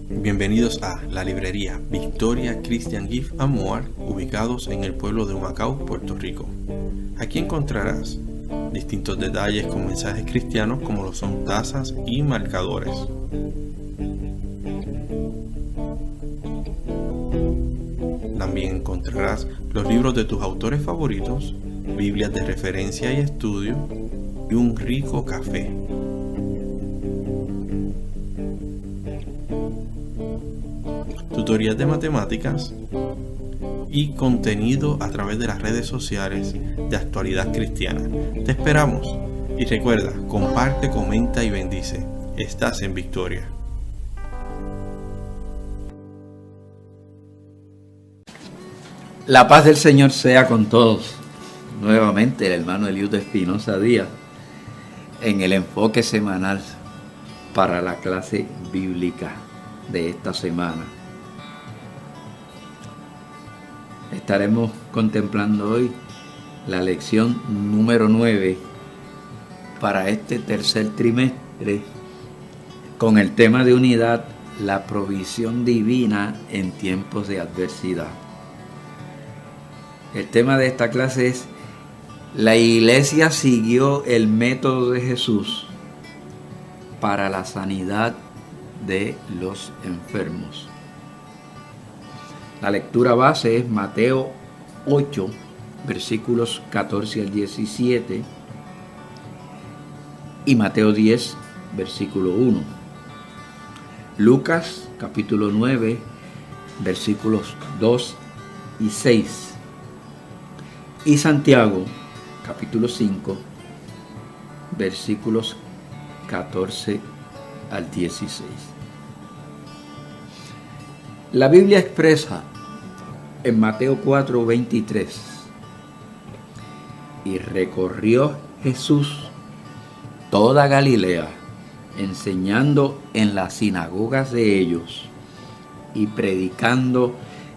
Bienvenidos a la librería Victoria Christian Gift and More, ubicados en el pueblo de Humacao, Puerto Rico. Aquí encontrarás distintos detalles con mensajes cristianos como lo son tazas y marcadores. También encontrarás los libros de tus autores favoritos, Biblias de referencia y estudio y un rico café. Tutorías de matemáticas y contenido a través de las redes sociales de Actualidad Cristiana. Te esperamos y recuerda, comparte, comenta y bendice. Estás en Victoria. La paz del Señor sea con todos. Nuevamente el hermano Eliud Espinosa Díaz en el enfoque semanal para la clase bíblica de esta semana. Estaremos contemplando hoy la lección número 9 para este tercer trimestre con el tema de unidad, la provisión divina en tiempos de adversidad. El tema de esta clase es: la iglesia siguió el método de Jesús para la sanidad de los enfermos. La lectura base es Mateo 8, versículos 14 al 17 y Mateo 10, versículo 1. Lucas capítulo 9, versículos 2 y 6. Y Santiago capítulo 5, versículos 14 al 16. La Biblia expresa en Mateo 4, 23: y recorrió Jesús toda Galilea, enseñando en las sinagogas de ellos y predicando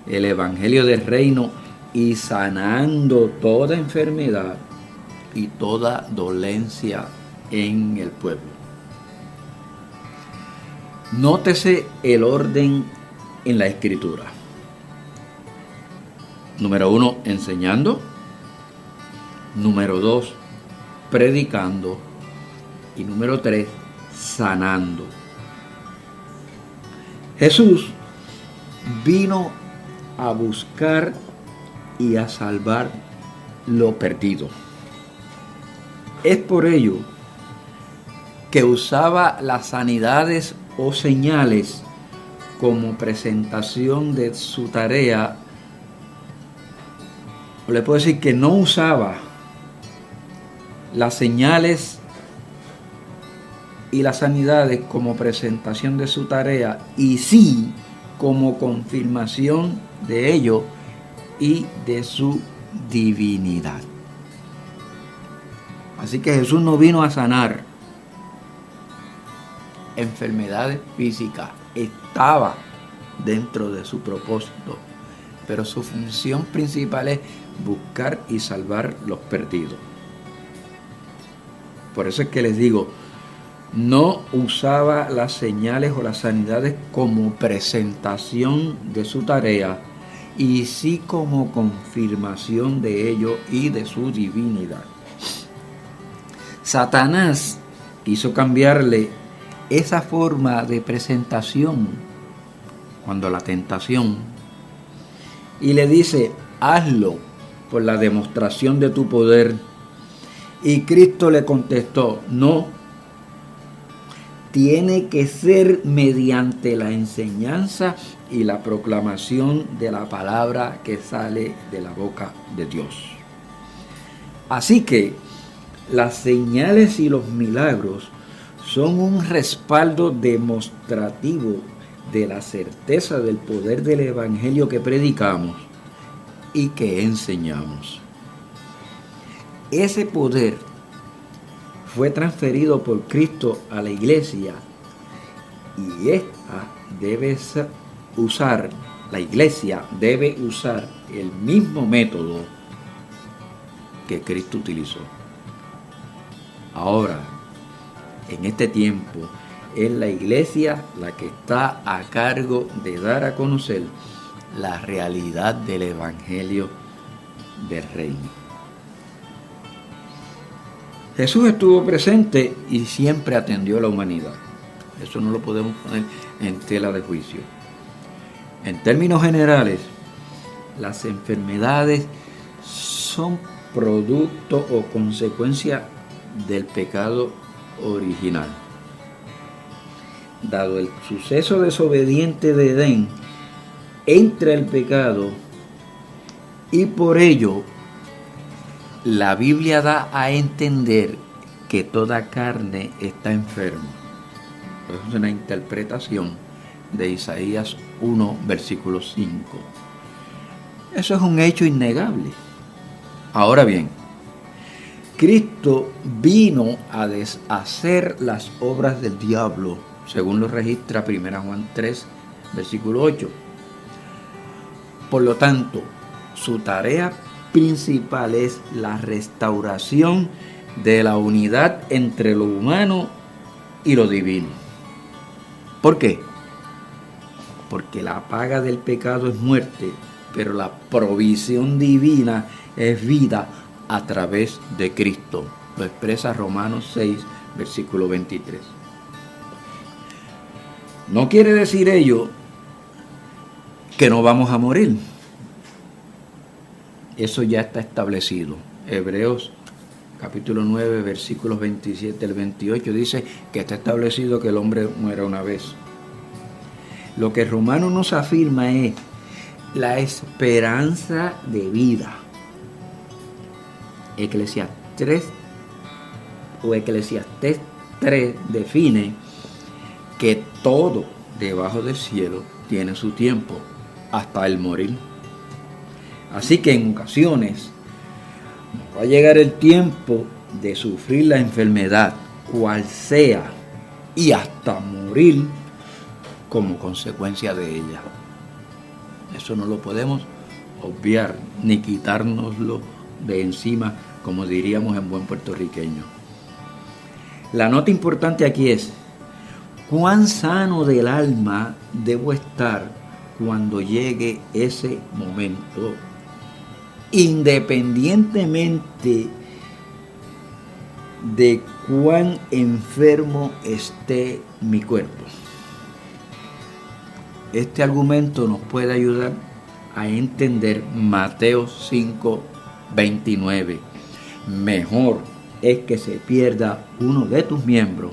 el evangelio del reino y sanando toda enfermedad y toda dolencia en el pueblo. Nótese el orden en la escritura. Número 1, enseñando. Número 2, predicando. Y número 3, sanando. Jesús vino a buscar y a salvar lo perdido. Es por ello que usaba las sanidades o señales como presentación de su tarea. Le puedo decir que no usaba las señales y las sanidades como presentación de su tarea, y sí como confirmación de ello y de su divinidad. Así que Jesús no vino a sanar enfermedades físicas, estaba dentro de su propósito, pero su función principal es buscar y salvar los perdidos. Por eso es que les digo, no usaba las señales o las sanidades como presentación de su tarea, y sí como confirmación de ello y de su divinidad. Satanás quiso cambiarle esa forma de presentación cuando la tentación, y le dice: hazlo por la demostración de tu poder. Y Cristo le contestó: no, tiene que ser mediante la enseñanza y la proclamación de la palabra que sale de la boca de Dios. Así que las señales y los milagros son un respaldo demostrativo de la certeza del poder del evangelio que predicamos y que enseñamos. Ese poder fue transferido por Cristo a la iglesia, y la iglesia debe usar el mismo método que Cristo utilizó. Ahora, en este tiempo es la iglesia la que está a cargo de dar a conocer la realidad del evangelio del reino. Jesús estuvo presente y siempre atendió a la humanidad. Eso no lo podemos poner en tela de juicio. En términos generales, las enfermedades son producto o consecuencia del pecado original. Dado el suceso desobediente de Edén, entra el pecado y por ello la Biblia da a entender que toda carne está enferma. Es una interpretación de Isaías 1, versículo 5. Eso es un hecho innegable. Ahora bien, Cristo vino a deshacer las obras del diablo, según lo registra 1 Juan 3, versículo 8. Por lo tanto, su tarea principal es la restauración de la unidad entre lo humano y lo divino. ¿Por qué? Porque la paga del pecado es muerte, pero la provisión divina es vida a través de Cristo. Lo expresa Romanos 6, versículo 23. No quiere decir ello que no vamos a morir. Eso ya está establecido. Hebreos capítulo 9, versículos 27 al 28 dice que está establecido que el hombre muera una vez. Lo que Romanos nos afirma es la esperanza de vida. Eclesiastés 3 define que todo debajo del cielo tiene su tiempo, hasta el morir. Así que en ocasiones va a llegar el tiempo de sufrir la enfermedad, cual sea, y hasta morir como consecuencia de ella. Eso no lo podemos obviar ni quitárnoslo de encima, como diríamos en buen puertorriqueño. La nota importante aquí es: ¿cuán sano del alma debo estar cuando llegue ese momento, independientemente de cuán enfermo esté mi cuerpo? Este argumento nos puede ayudar a entender Mateo 5:29. Mejor es que se pierda uno de tus miembros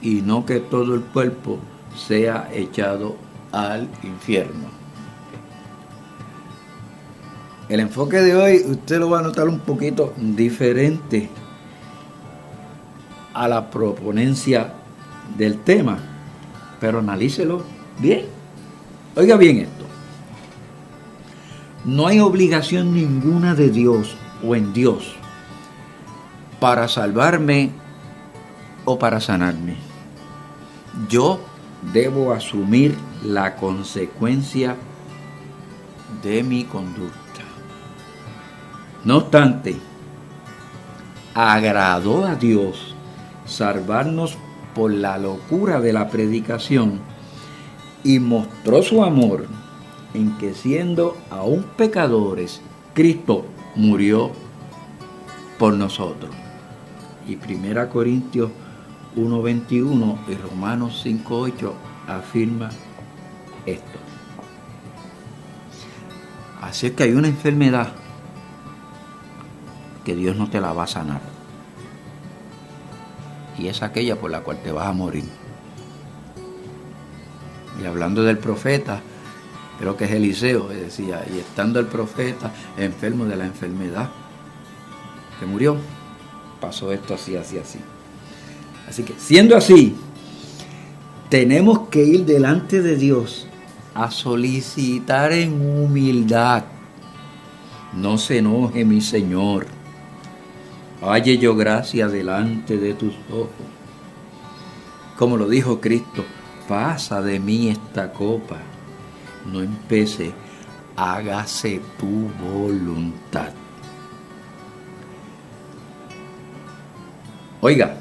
y no que todo el cuerpo sea echado al infierno. El enfoque de hoy usted lo va a notar un poquito diferente a la proponencia del tema, pero analícelo bien. Oiga bien esto. No hay obligación ninguna de Dios o en Dios para salvarme o para sanarme. Yo debo asumir la consecuencia de mi conducta. No obstante, agradó a Dios salvarnos por la locura de la predicación y mostró su amor en que, siendo aún pecadores, Cristo murió por nosotros. Y 1 Corintios 1:21 y Romanos 5:8 afirma esto. Así es que hay una enfermedad que Dios no te la va a sanar, y es aquella por la cual te vas a morir. Y hablando del profeta, creo que es Eliseo, decía, y estando el profeta enfermo de la enfermedad que murió, pasó esto así, así, así. Así que, siendo así, tenemos que ir delante de Dios a solicitar en humildad: no se enoje mi Señor, halle yo gracia delante de tus ojos. Como lo dijo Cristo: pasa de mí esta copa, no empece, hágase tu voluntad. Oiga,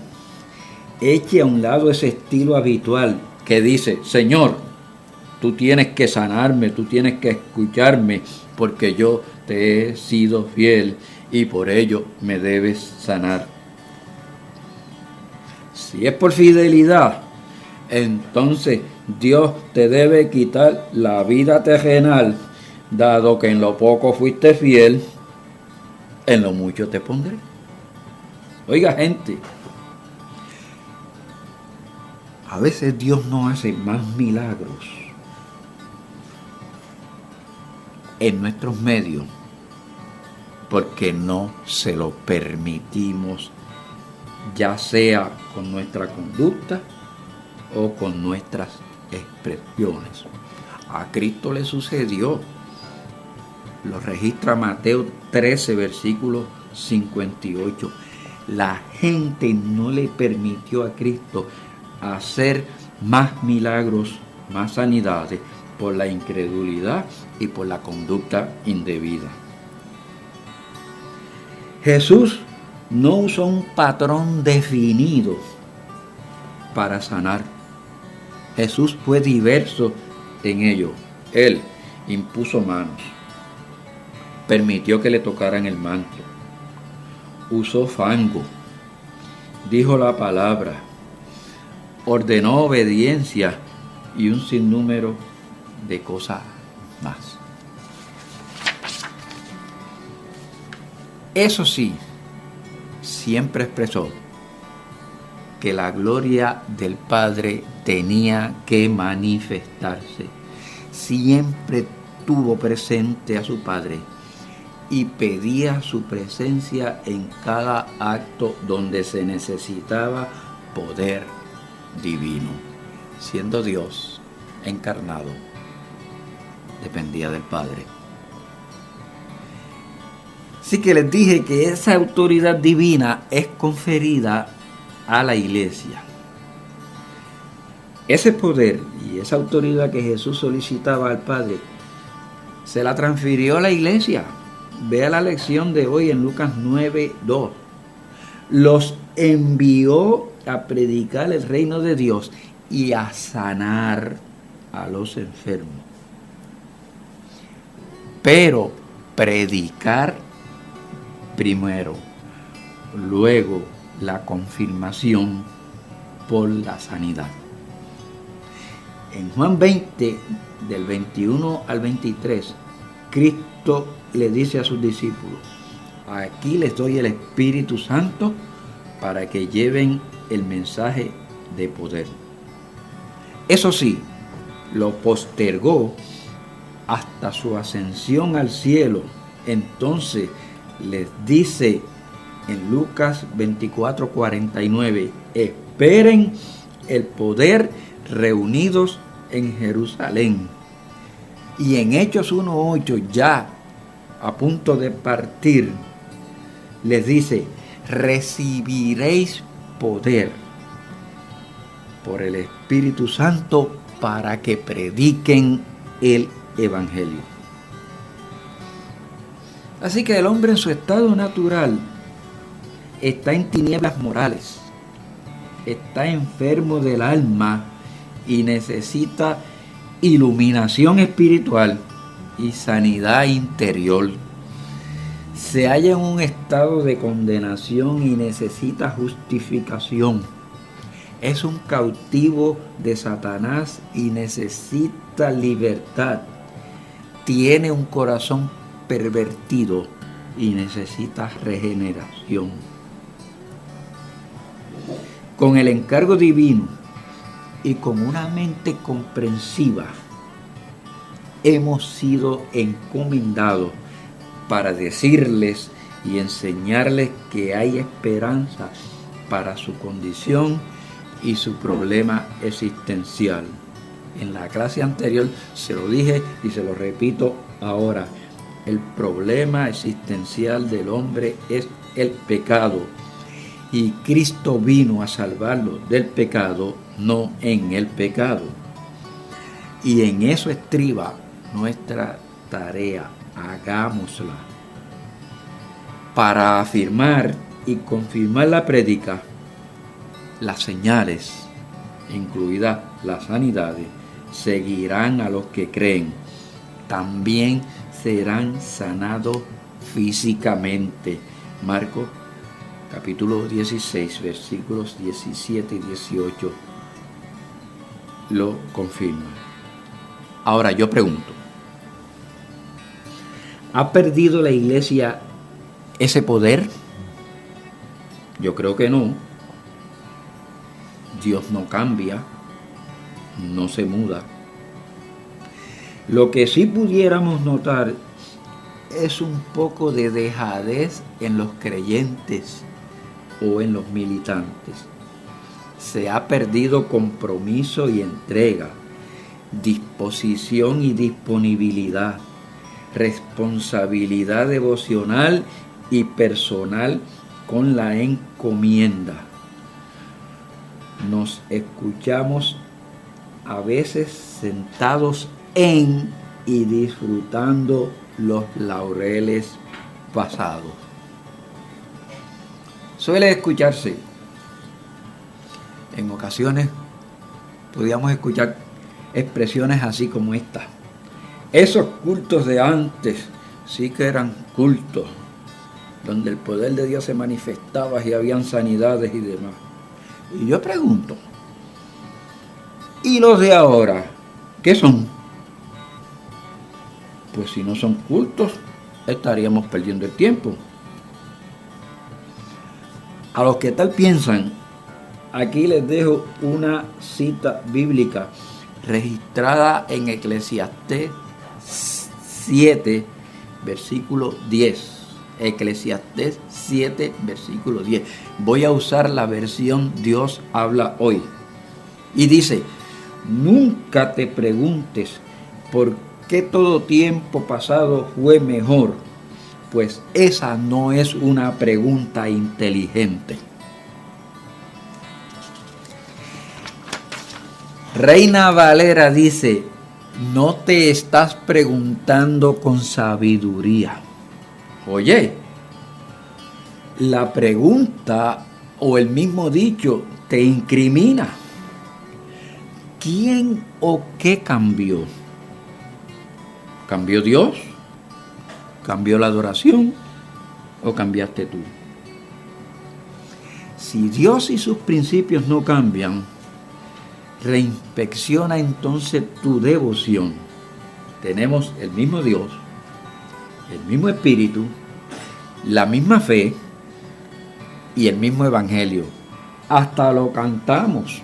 eche a un lado ese estilo habitual que dice: Señor, tú tienes que sanarme, tú tienes que escucharme, porque yo te he sido fiel y por ello me debes sanar. Si es por fidelidad, entonces Dios te debe quitar la vida terrenal, dado que en lo poco fuiste fiel, en lo mucho te pondré. Oiga, gente, a veces Dios no hace más milagros en nuestros medios porque no se lo permitimos, ya sea con nuestra conducta o con nuestras expresiones. A Cristo le sucedió. Lo registra Mateo 13, versículo 58. La gente no le permitió a Cristo hacer más milagros, más sanidades, por la incredulidad y por la conducta indebida. Jesús no usó un patrón definido para sanar. Jesús fue diverso en ello. Él impuso manos, permitió que le tocaran el manto, usó fango, dijo la palabra, ordenó obediencia y un sinnúmero de cosas más. Eso sí, siempre expresó que la gloria del Padre tenía que manifestarse. Siempre tuvo presente a su Padre y pedía su presencia en cada acto donde se necesitaba poder divino. Siendo Dios encarnado, dependía del Padre. Así que les dije que esa autoridad divina es conferida a la iglesia. Ese poder y esa autoridad que Jesús solicitaba al Padre, se la transfirió a la iglesia. Vea la lección de hoy en Lucas 9:2. Los envió a predicar el reino de Dios y a sanar a los enfermos. Pero predicar primero, luego la confirmación por la sanidad. En Juan 20, del 21 al 23, Cristo le dice a sus discípulos: aquí les doy el Espíritu Santo para que lleven el mensaje de poder. Eso sí, lo postergó hasta su ascensión al cielo. Entonces les dice en Lucas 24:49, esperen el poder reunidos en Jerusalén. Y en Hechos 1:8, ya a punto de partir, les dice: recibiréis poder por el Espíritu Santo para que prediquen el Evangelio. Así que el hombre en su estado natural está en tinieblas morales, está enfermo del alma y necesita iluminación espiritual y sanidad interior. Se halla en un estado de condenación y necesita justificación. Es un cautivo de Satanás y necesita libertad. Tiene un corazón pervertido y necesita regeneración. Con el encargo divino y con una mente comprensiva, hemos sido encomendados para decirles y enseñarles que hay esperanza para su condición y su problema existencial. En la clase anterior se lo dije y se lo repito ahora: el problema existencial del hombre es el pecado, y Cristo vino a salvarlo del pecado, no en el pecado. Y en eso estriba nuestra tarea. Hagámosla. Para afirmar y confirmar la prédica, Las señales, incluidas las sanidades, seguirán a los que creen. También serán sanados físicamente. Marcos capítulo 16, versículos 17 y 18 lo confirma. Ahora yo pregunto, ¿ha perdido la iglesia ese poder? Yo creo que no. Dios no cambia, no se muda. Lo que sí pudiéramos notar es un poco de dejadez en los creyentes o en los militantes. Se ha perdido compromiso y entrega, disposición y disponibilidad, responsabilidad devocional y personal con la encomienda. Nos escuchamos a veces sentados en y disfrutando los laureles pasados. Suele escucharse, en ocasiones podíamos escuchar expresiones así como esta: esos cultos de antes sí que eran cultos, donde el poder de Dios se manifestaba y habían sanidades y demás. Y yo pregunto, ¿y los de ahora qué son? Pues si no son cultos, estaríamos perdiendo el tiempo. A los que tal piensan, aquí les dejo una cita bíblica registrada en Eclesiastés 7, versículo 10. Eclesiastés 7, versículo 10. Voy a usar la versión Dios habla hoy. Y dice: nunca te preguntes por qué todo tiempo pasado fue mejor, pues esa no es una pregunta inteligente. Reina Valera dice: no te estás preguntando con sabiduría. Oye, la pregunta o el mismo dicho te incrimina. ¿Quién o qué cambió? ¿Cambió Dios? ¿Cambió la adoración? ¿O cambiaste tú? Si Dios y sus principios no cambian, reinspecciona entonces tu devoción. Tenemos el mismo Dios, el mismo Espíritu, la misma fe y el mismo Evangelio. Hasta lo cantamos.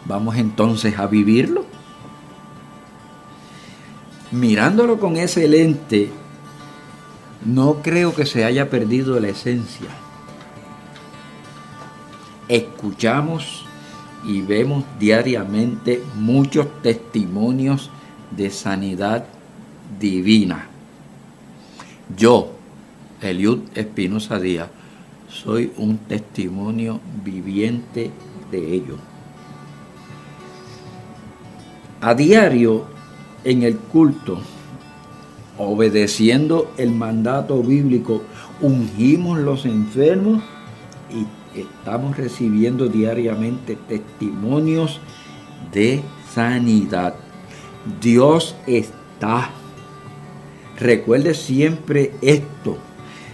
¿Vamos entonces a vivirlo? Mirándolo con ese lente, no creo que se haya perdido la esencia. Escuchamos y vemos diariamente muchos testimonios de sanidad divina. Yo, Eliud Espinosa Díaz, soy un testimonio viviente de ello. A diario en el culto, obedeciendo el mandato bíblico, ungimos los enfermos y estamos recibiendo diariamente testimonios de sanidad. Dios está. Recuerde siempre esto: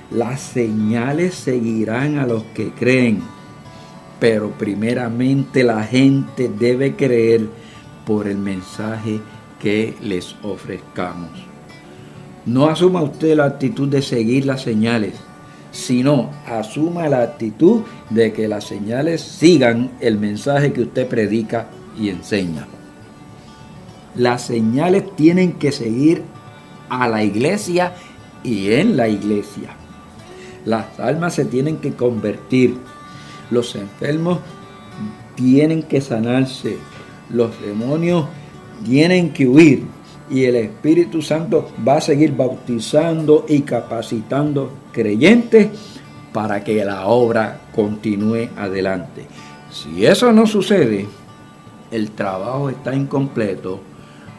las señales seguirán a los que creen, pero primeramente la gente debe creer por el mensaje que les ofrezcamos. No asuma usted la actitud de seguir las señales, sino asuma la actitud de que las señales sigan el mensaje que usted predica y enseña. Las señales tienen que seguir a la iglesia y en la iglesia. Las almas se tienen que convertir, los enfermos tienen que sanarse, los demonios tienen que huir, y el Espíritu Santo va a seguir bautizando y capacitando creyentes para que la obra continúe adelante. Si eso no sucede, el trabajo está incompleto,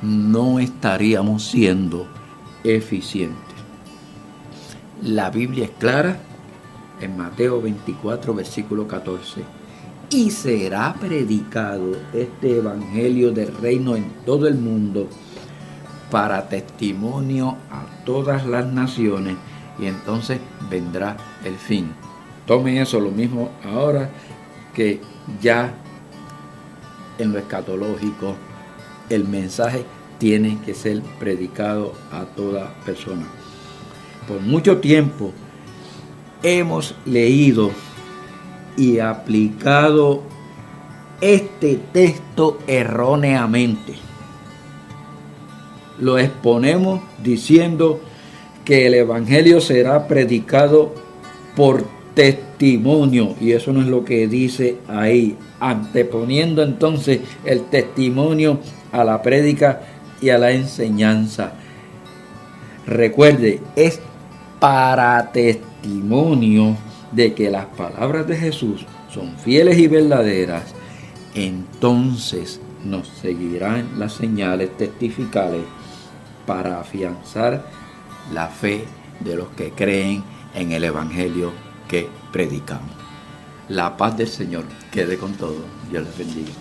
no estaríamos siendo eficientes. La Biblia es clara en Mateo 24, versículo 14. y será predicado este evangelio del reino en todo el mundo para testimonio a todas las naciones, y entonces vendrá el fin. Tomen eso lo mismo ahora, que ya en lo escatológico el mensaje tiene que ser predicado a toda persona. Por mucho tiempo hemos leído y aplicado este texto erróneamente. Lo exponemos diciendo que el evangelio será predicado por testimonio, y eso no es lo que dice ahí, anteponiendo entonces el testimonio a la prédica y a la enseñanza. Recuerde, es para testimonio de que las palabras de Jesús son fieles y verdaderas. Entonces nos seguirán las señales testificales para afianzar la fe de los que creen en el evangelio que predicamos. La paz del Señor quede con todos. Dios les bendiga.